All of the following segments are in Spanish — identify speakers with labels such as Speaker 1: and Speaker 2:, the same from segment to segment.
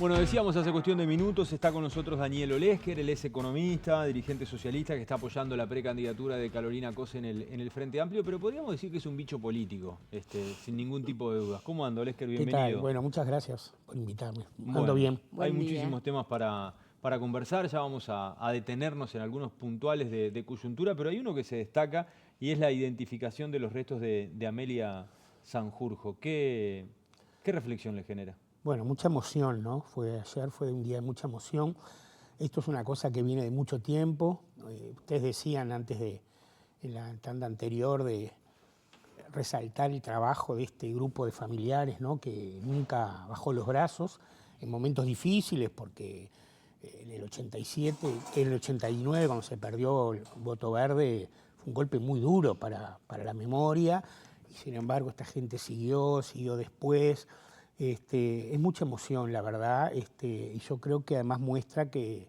Speaker 1: Bueno, decíamos hace cuestión de minutos, está con nosotros Daniel Olesker, él es economista, dirigente socialista que está apoyando la precandidatura de Carolina Cose en el Frente Amplio, pero podríamos decir que es un bicho político, sin ningún tipo de dudas. ¿Cómo anda, Olesker?
Speaker 2: ¿Qué tal?
Speaker 1: Bienvenido.
Speaker 2: Bueno, muchas gracias por invitarme. Ando
Speaker 1: Bueno,
Speaker 2: bien.
Speaker 1: hay
Speaker 3: Buen día.
Speaker 1: muchísimos temas para conversar, ya vamos a detenernos en algunos puntuales de coyuntura, pero hay uno que se destaca y es la identificación de los restos de Amelia Sanjurjo. ¿Qué reflexión le genera?
Speaker 2: Bueno, mucha emoción, ¿no? Ayer fue un día de mucha emoción. Esto es una cosa que viene de mucho tiempo. Ustedes decían antes en la tanda anterior de resaltar el trabajo de este grupo de familiares, ¿no? Que nunca bajó los brazos en momentos difíciles, porque en el 87, en el 89, cuando se perdió el voto verde, fue un golpe muy duro para la memoria, y sin embargo esta gente siguió después. Es mucha emoción, la verdad, y yo creo que además muestra que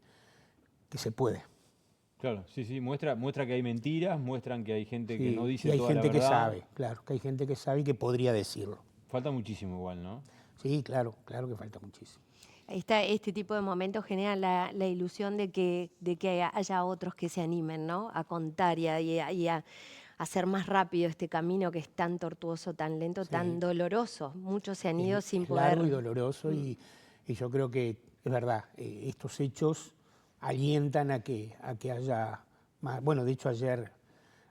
Speaker 2: se puede.
Speaker 1: Claro, sí, muestra que hay mentiras, muestran que hay gente que
Speaker 2: Sí,
Speaker 1: no dice
Speaker 2: y hay
Speaker 1: toda la
Speaker 2: gente que
Speaker 1: verdad.
Speaker 2: sabe, claro, que hay gente que sabe y que podría decirlo.
Speaker 1: Falta muchísimo igual, ¿no?
Speaker 2: Sí, claro que falta muchísimo.
Speaker 3: Este tipo de momentos generan la ilusión de que haya otros que se animen, ¿no? A contar y a hacer más rápido este camino que es tan tortuoso, tan lento,
Speaker 2: Sí.
Speaker 3: tan doloroso. Muchos se han ido sin
Speaker 2: Es
Speaker 3: poder.
Speaker 2: largo y doloroso, y yo creo que es verdad, estos hechos alientan a que haya más. Bueno, de hecho ayer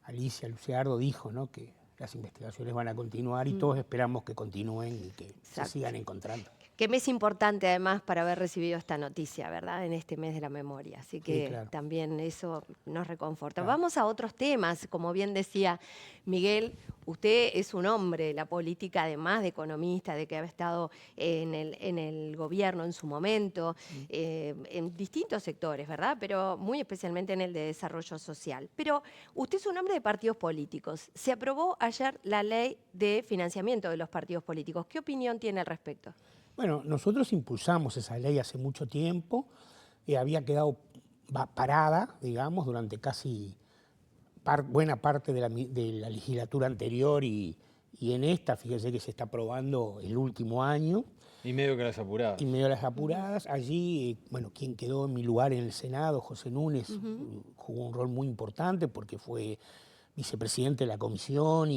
Speaker 2: Alicia Luciardo dijo, ¿no?, que las investigaciones van a continuar y todos esperamos que continúen y que se
Speaker 3: Exacto.
Speaker 2: sigan encontrando.
Speaker 3: Qué mes importante además para haber recibido esta noticia, ¿verdad? En este mes de la memoria. Así que
Speaker 2: Sí, claro.
Speaker 3: también eso nos reconforta.
Speaker 2: Claro.
Speaker 3: Vamos a otros temas. Como bien decía Miguel, usted es un hombre de la política, además de economista, de que ha estado en el gobierno en su momento, en distintos sectores, ¿verdad? Pero muy especialmente en el de desarrollo social. Pero usted es un hombre de partidos políticos. Se aprobó ayer la ley de financiamiento de los partidos políticos. ¿Qué opinión tiene al respecto?
Speaker 2: Bueno, nosotros impulsamos esa ley hace mucho tiempo, había quedado parada, digamos, durante casi buena parte de la legislatura anterior, y en esta, fíjese que se está aprobando el último año.
Speaker 1: Y medio que las apuradas.
Speaker 2: Y medio de las apuradas. Allí, bueno, quien quedó en mi lugar en el Senado, José Núñez, jugó un rol muy importante porque fue vicepresidente de la comisión,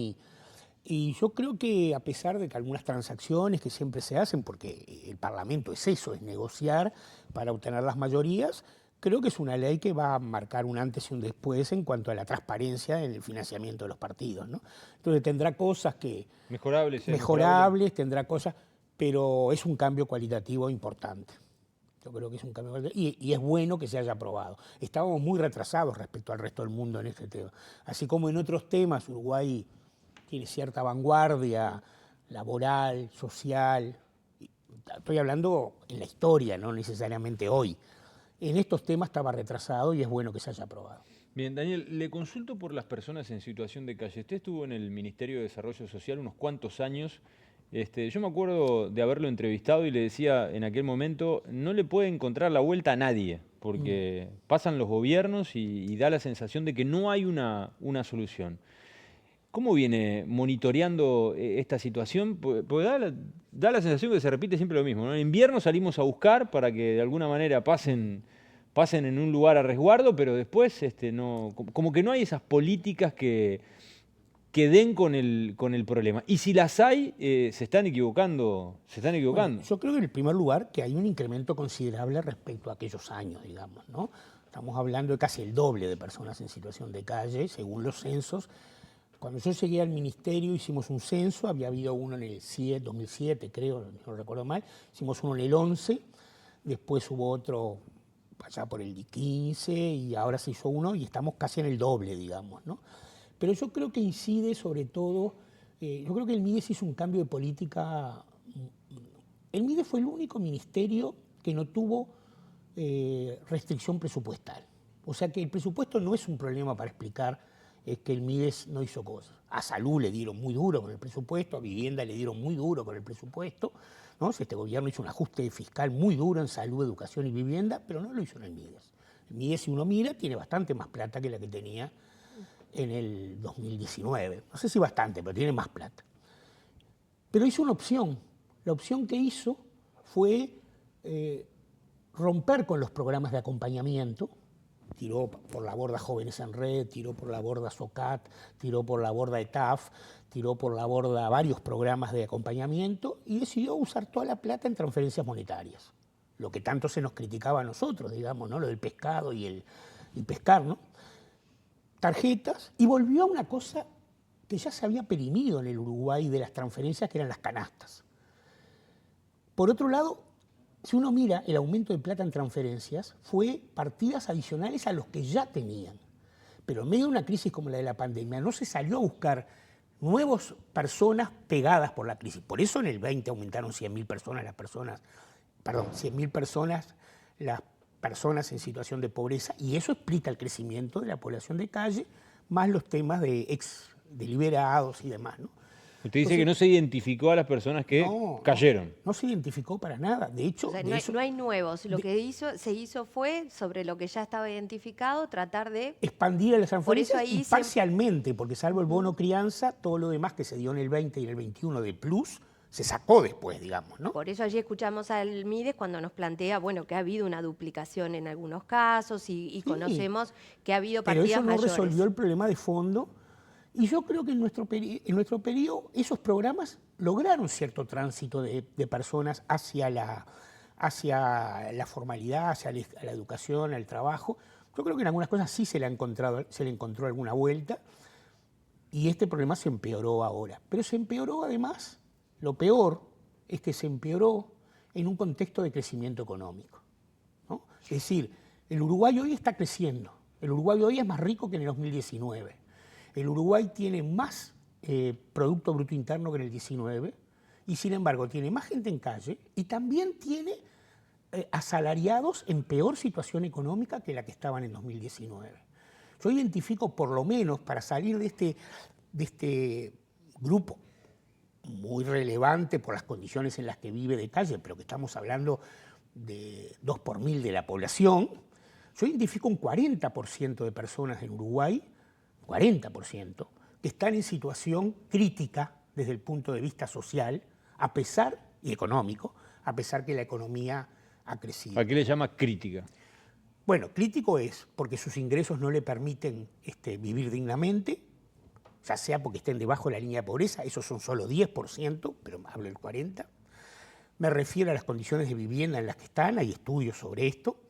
Speaker 2: y yo creo que a pesar de que algunas transacciones que siempre se hacen, porque el Parlamento es eso, es negociar para obtener las mayorías, creo que es una ley que va a marcar un antes y un después en cuanto a la transparencia en el financiamiento de los partidos, ¿no? Entonces tendrá cosas que mejorables, tendrá cosas, pero es un cambio cualitativo importante. Yo creo que es un cambio cualitativo, y es bueno que se haya aprobado. Estábamos muy retrasados respecto al resto del mundo en este tema. Así como en otros temas Uruguay tiene cierta vanguardia laboral, social. Estoy hablando en la historia, no necesariamente hoy. En estos temas estaba retrasado y es bueno que se haya aprobado.
Speaker 1: Bien, Daniel, le consulto por las personas en situación de calle. Usted estuvo en el Ministerio de Desarrollo Social unos cuantos años. Yo me acuerdo de haberlo entrevistado y le decía en aquel momento, no le puede encontrar la vuelta a nadie, porque pasan los gobiernos y da la sensación de que no hay una solución. ¿Cómo viene monitoreando esta situación? Porque da la sensación que se repite siempre lo mismo, ¿no? En invierno salimos a buscar para que de alguna manera pasen en un lugar a resguardo, pero después como que no hay esas políticas que den con el problema. Y si las hay, se están equivocando.
Speaker 2: Bueno, yo creo que en el primer lugar que hay un incremento considerable respecto a aquellos años, digamos, ¿no? Estamos hablando de casi el doble de personas en situación de calle, según los censos. Cuando yo llegué al ministerio hicimos un censo, había habido uno en el 2007, creo, no recuerdo mal, hicimos uno en el 11, después hubo otro allá por el 15 y ahora se hizo uno y estamos casi en el doble, digamos, ¿no? Pero yo creo que incide sobre todo, yo creo que el MIDES hizo un cambio de política. El MIDES fue el único ministerio que no tuvo restricción presupuestal. O sea que el presupuesto no es un problema para explicar que el MIDES no hizo cosas. A salud le dieron muy duro con el presupuesto, a vivienda le dieron muy duro con el presupuesto, ¿no? Este gobierno hizo un ajuste fiscal muy duro en salud, educación y vivienda, pero no lo hizo en el MIDES. El MIDES, si uno mira, tiene bastante más plata que la que tenía en el 2019. No sé si bastante, pero tiene más plata. Pero hizo una opción. La opción que hizo fue romper con los programas de acompañamiento. Tiró por la borda Jóvenes en Red, tiró por la borda SOCAT, tiró por la borda ETAF, tiró por la borda varios programas de acompañamiento y decidió usar toda la plata en transferencias monetarias. Lo que tanto se nos criticaba a nosotros, digamos, ¿no? Lo del pescado y el pescar, ¿no? Tarjetas, y volvió a una cosa que ya se había perimido en el Uruguay de las transferencias, que eran las canastas. Por otro lado, si uno mira el aumento de plata en transferencias, fue partidas adicionales a los que ya tenían. Pero en medio de una crisis como la de la pandemia, no se salió a buscar nuevas personas pegadas por la crisis. Por eso en el 20 aumentaron 100.000 personas las personas en situación de pobreza, y eso explica el crecimiento de la población de calle, más los temas de ex deliberados y demás, ¿no?
Speaker 1: Usted dice que no se identificó a las personas que cayeron.
Speaker 2: No se identificó para nada. De hecho,
Speaker 3: o sea, no hay nuevos. Lo que se hizo fue, sobre lo que ya estaba identificado, tratar de
Speaker 2: expandir a las transferencias y
Speaker 3: ahí
Speaker 2: parcialmente, porque salvo el bono crianza, todo lo demás que se dio en el 20 y en el 21 de plus, se sacó después, digamos, ¿no?
Speaker 3: Por eso allí escuchamos al Mides cuando nos plantea, bueno, que ha habido una duplicación en algunos casos y
Speaker 2: Sí,
Speaker 3: conocemos que ha habido
Speaker 2: pero
Speaker 3: partidas
Speaker 2: eso no
Speaker 3: mayores.
Speaker 2: resolvió el problema de fondo. Y yo creo que en nuestro periodo esos programas lograron cierto tránsito de personas hacia la formalidad, hacia la educación, al trabajo. Yo creo que en algunas cosas sí se le encontró alguna vuelta, y este problema se empeoró ahora. Pero se empeoró además, lo peor es que se empeoró en un contexto de crecimiento económico, ¿no? Es decir, el Uruguay hoy está creciendo, el Uruguay hoy es más rico que en el 2019. El Uruguay tiene más Producto Bruto Interno que en el 19 y sin embargo tiene más gente en calle y también tiene asalariados en peor situación económica que la que estaban en 2019. Yo identifico, por lo menos, para salir de este grupo muy relevante por las condiciones en las que vive de calle, pero que estamos hablando de 2 por 1000 de la población, yo identifico un 40% de personas en Uruguay, 40%, que están en situación crítica desde el punto de vista social, y económico, a pesar que la economía ha crecido.
Speaker 1: ¿A qué le llama crítica?
Speaker 2: Bueno, crítico es porque sus ingresos no le permiten vivir dignamente, ya sea porque estén debajo de la línea de pobreza, esos son solo 10%, pero hablo del 40%. Me refiero a las condiciones de vivienda en las que están, hay estudios sobre esto.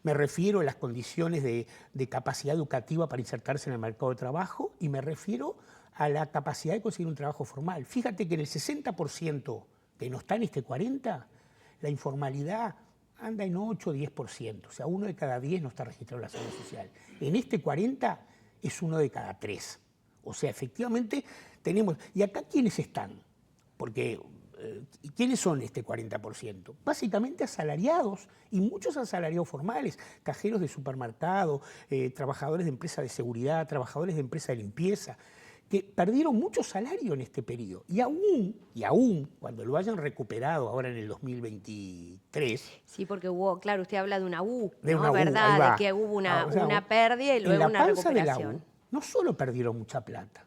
Speaker 2: Me refiero a las condiciones de capacidad educativa para insertarse en el mercado de trabajo y me refiero a la capacidad de conseguir un trabajo formal. Fíjate que en el 60% que no está en este 40%, la informalidad anda en 8 o 10%. O sea, 1 de cada 10 no está registrado en la Seguridad Social. En este 40% es 1 de cada 3. O sea, efectivamente tenemos... ¿Y acá quiénes están? Porque... ¿quiénes son este 40%? Básicamente asalariados, y muchos asalariados formales, cajeros de supermercado, trabajadores de empresas de seguridad, trabajadores de empresas de limpieza, que perdieron mucho salario en este periodo. Y aún cuando lo hayan recuperado ahora en el 2023...
Speaker 3: Sí, porque hubo, claro, usted habla de una U,
Speaker 2: de
Speaker 3: ¿no?
Speaker 2: una
Speaker 3: ¿Verdad?
Speaker 2: U,
Speaker 3: De que hubo una pérdida y luego una recuperación.
Speaker 2: En la panza de la U no solo perdieron mucha plata,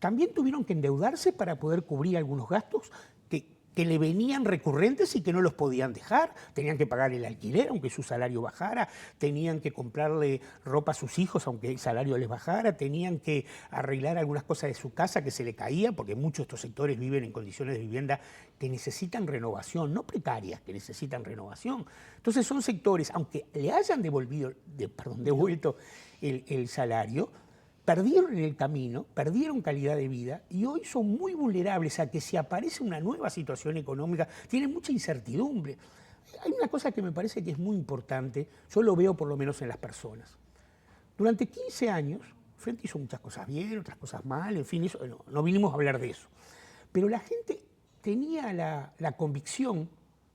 Speaker 2: también tuvieron que endeudarse para poder cubrir algunos gastos que le venían recurrentes y que no los podían dejar. Tenían que pagar el alquiler, aunque su salario bajara, tenían que comprarle ropa a sus hijos, aunque el salario les bajara, tenían que arreglar algunas cosas de su casa que se le caían, porque muchos de estos sectores viven en condiciones de vivienda que necesitan renovación, no precarias, que necesitan renovación. Entonces son sectores, aunque le hayan devuelto el salario, perdieron en el camino, perdieron calidad de vida y hoy son muy vulnerables a que si aparece una nueva situación económica, tienen mucha incertidumbre. Hay una cosa que me parece que es muy importante, yo lo veo por lo menos en las personas. Durante 15 años, Frente hizo muchas cosas bien, otras cosas mal, en fin, eso, no vinimos a hablar de eso. Pero la gente tenía la convicción,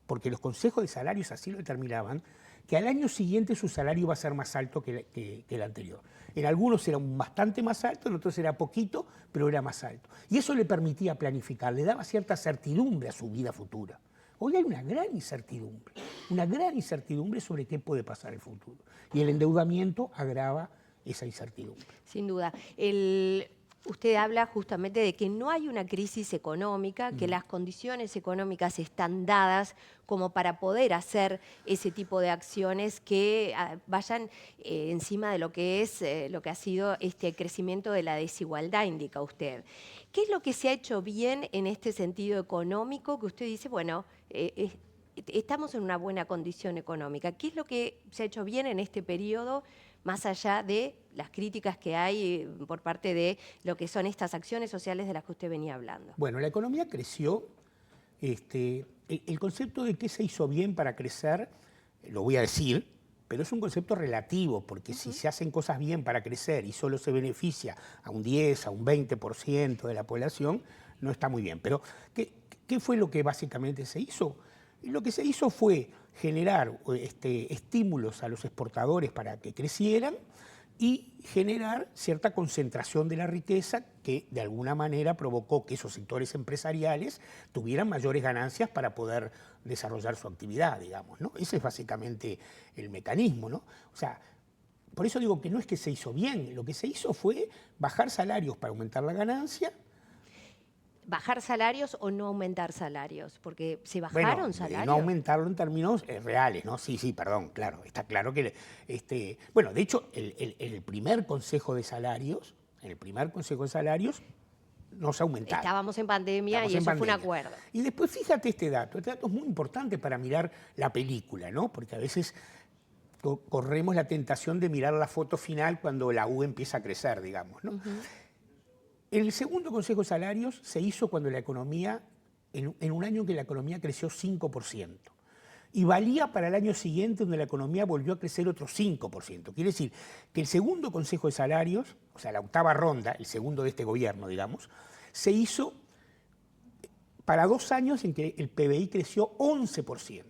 Speaker 2: porque los consejos de salarios así lo determinaban, que al año siguiente su salario iba a ser más alto que el anterior. En algunos era bastante más alto, en otros era poquito, pero era más alto. Y eso le permitía planificar, le daba cierta certidumbre a su vida futura. Hoy hay una gran incertidumbre sobre qué puede pasar en el futuro. Y el endeudamiento agrava esa incertidumbre.
Speaker 3: Sin duda. usted habla justamente de que no hay una crisis económica, que las condiciones económicas están dadas como para poder hacer ese tipo de acciones que vayan encima de lo que es lo que ha sido este crecimiento de la desigualdad, indica usted. ¿Qué es lo que se ha hecho bien en este sentido económico que usted dice, bueno, estamos en una buena condición económica? ¿Qué es lo que se ha hecho bien en este periodo, más allá de las críticas que hay por parte de lo que son estas acciones sociales de las que usted venía hablando?
Speaker 2: Bueno, la economía creció. El concepto de qué se hizo bien para crecer, lo voy a decir, pero es un concepto relativo, porque si se hacen cosas bien para crecer y solo se beneficia a un 10, a un 20% de la población, no está muy bien. Pero, ¿qué fue lo que básicamente se hizo? Lo que se hizo fue generar estímulos a los exportadores para que crecieran y generar cierta concentración de la riqueza que de alguna manera provocó que esos sectores empresariales tuvieran mayores ganancias para poder desarrollar su actividad, digamos, ¿no? Ese es básicamente el mecanismo, ¿no? O sea, por eso digo que no es que se hizo bien, lo que se hizo fue bajar salarios para aumentar la ganancia.
Speaker 3: ¿Bajar salarios o no aumentar salarios? Porque se bajaron salarios.
Speaker 2: No aumentarlo en términos reales, ¿no? Sí, perdón, claro. Está claro que, bueno, de hecho, el primer Consejo de Salarios, no se aumentaron.
Speaker 3: Estábamos en pandemia y eso fue un acuerdo.
Speaker 2: Y después fíjate este dato es muy importante para mirar la película, ¿no? Porque a veces corremos la tentación de mirar la foto final cuando la U empieza a crecer, digamos, ¿no? El segundo Consejo de Salarios se hizo cuando la economía, en un año en que la economía creció 5%. Y valía para el año siguiente donde la economía volvió a crecer otro 5%. Quiere decir que el segundo Consejo de Salarios, o sea, la octava ronda, el segundo de este gobierno, digamos, se hizo para 2 años en que el PBI creció 11%.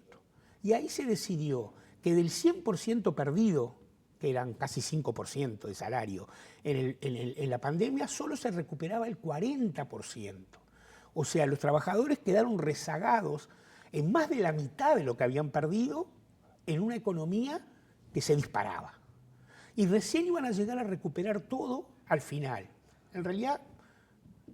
Speaker 2: Y ahí se decidió que del 100% perdido, que eran casi 5% de salario, en la pandemia solo se recuperaba el 40%. O sea, los trabajadores quedaron rezagados en más de la mitad de lo que habían perdido en una economía que se disparaba. Y recién iban a llegar a recuperar todo al final. En realidad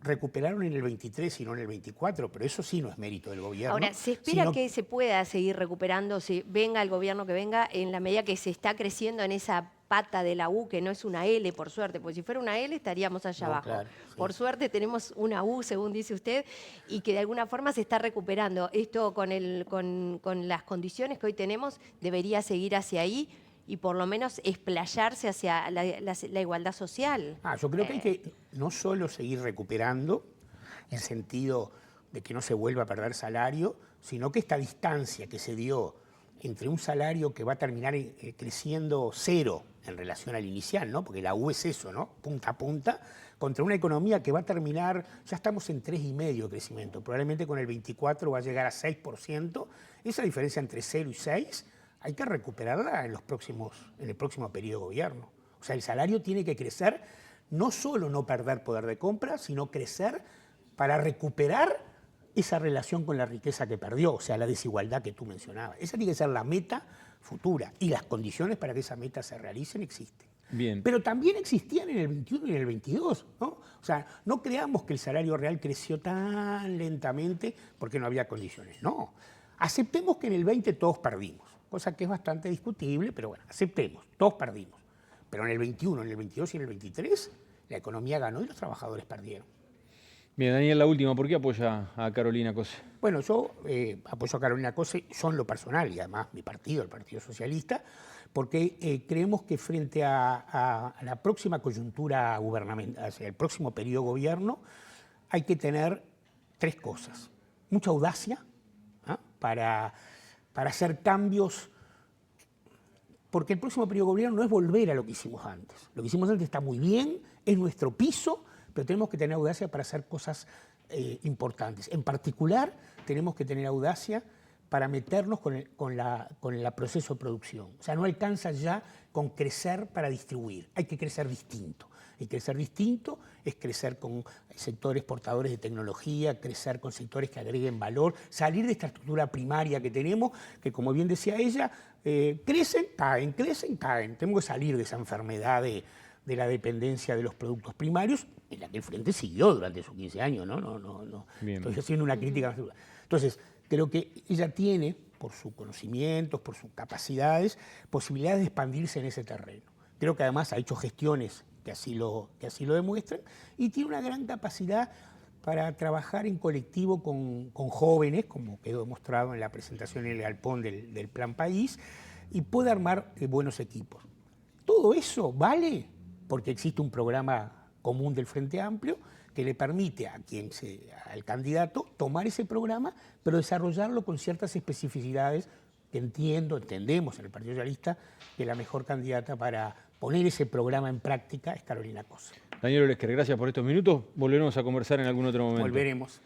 Speaker 2: recuperaron en el 23 y no en el 24, pero eso sí no es mérito del gobierno.
Speaker 3: Ahora, ¿se espera que se pueda seguir recuperando, si venga el gobierno que venga, en la medida que se está creciendo en esa pata de la U, que no es una L, por suerte? Porque si fuera una L estaríamos allá abajo.
Speaker 2: Claro, sí.
Speaker 3: Por suerte tenemos una U, según dice usted, y que de alguna forma se está recuperando. Esto con las condiciones que hoy tenemos debería seguir hacia ahí y por lo menos explayarse hacia la igualdad social.
Speaker 2: Yo creo que hay que no solo seguir recuperando, en sentido de que no se vuelva a perder salario, sino que esta distancia que se dio entre un salario que va a terminar creciendo 0 en relación al inicial, ¿no? Porque la U es eso, ¿no? Punta a punta, contra una economía que va a terminar, ya estamos en 3,5% de crecimiento, probablemente con el 24 va a llegar a 6%, esa diferencia entre 0 y 6 hay que recuperarla en el próximo periodo de gobierno. O sea, el salario tiene que crecer, no solo no perder poder de compra, sino crecer para recuperar esa relación con la riqueza que perdió, o sea, la desigualdad que tú mencionabas. Esa tiene que ser la meta futura y las condiciones para que esa meta se realicen existen.
Speaker 1: Bien.
Speaker 2: Pero también existían en el 21 y en el 22, ¿no? O sea, no creamos que el salario real creció tan lentamente porque no había condiciones, no. Aceptemos que en el 20 todos perdimos, cosa que es bastante discutible, pero bueno, aceptemos, todos perdimos. Pero en el 21, en el 22 y en el 23, la economía ganó y los trabajadores perdieron.
Speaker 1: Bien, Daniel, la última, ¿por qué apoya a Carolina Cose?
Speaker 2: Bueno, yo apoyo a Carolina Cose, yo en lo personal y además mi partido, el Partido Socialista, porque creemos que frente a la próxima coyuntura gubernamental, el próximo periodo de gobierno, hay que tener 3 cosas. Mucha audacia, ¿ah? para hacer cambios, porque el próximo periodo de gobierno no es volver a lo que hicimos antes. Lo que hicimos antes está muy bien, es nuestro piso, pero tenemos que tener audacia para hacer cosas importantes. En particular, tenemos que tener audacia para meternos con el proceso de producción. O sea, no alcanza ya con crecer para distribuir, hay que crecer distinto. Y crecer distinto es crecer con sectores portadores de tecnología, crecer con sectores que agreguen valor, salir de esta estructura primaria que tenemos, que como bien decía ella, crecen, caen, crecen, caen. Tenemos que salir de esa enfermedad de la dependencia de los productos primarios, en la que el Frente siguió durante sus 15 años, no.
Speaker 1: Bien.
Speaker 2: Estoy haciendo una crítica. Entonces, creo que ella tiene, por sus conocimientos, por sus capacidades, posibilidades de expandirse en ese terreno. Creo que además ha hecho gestiones que así lo demuestran y tiene una gran capacidad para trabajar en colectivo con jóvenes, como quedó demostrado en la presentación en el Galpón del Plan País, y puede armar buenos equipos. Todo eso vale porque existe un programa común del Frente Amplio que le permite al candidato tomar ese programa, pero desarrollarlo con ciertas especificidades que entendemos en el Partido Socialista que la mejor candidata para poner ese programa en práctica es Carolina Cose.
Speaker 1: Daniel Olesker, gracias por estos minutos. Volveremos a conversar en algún otro momento.
Speaker 2: Volveremos.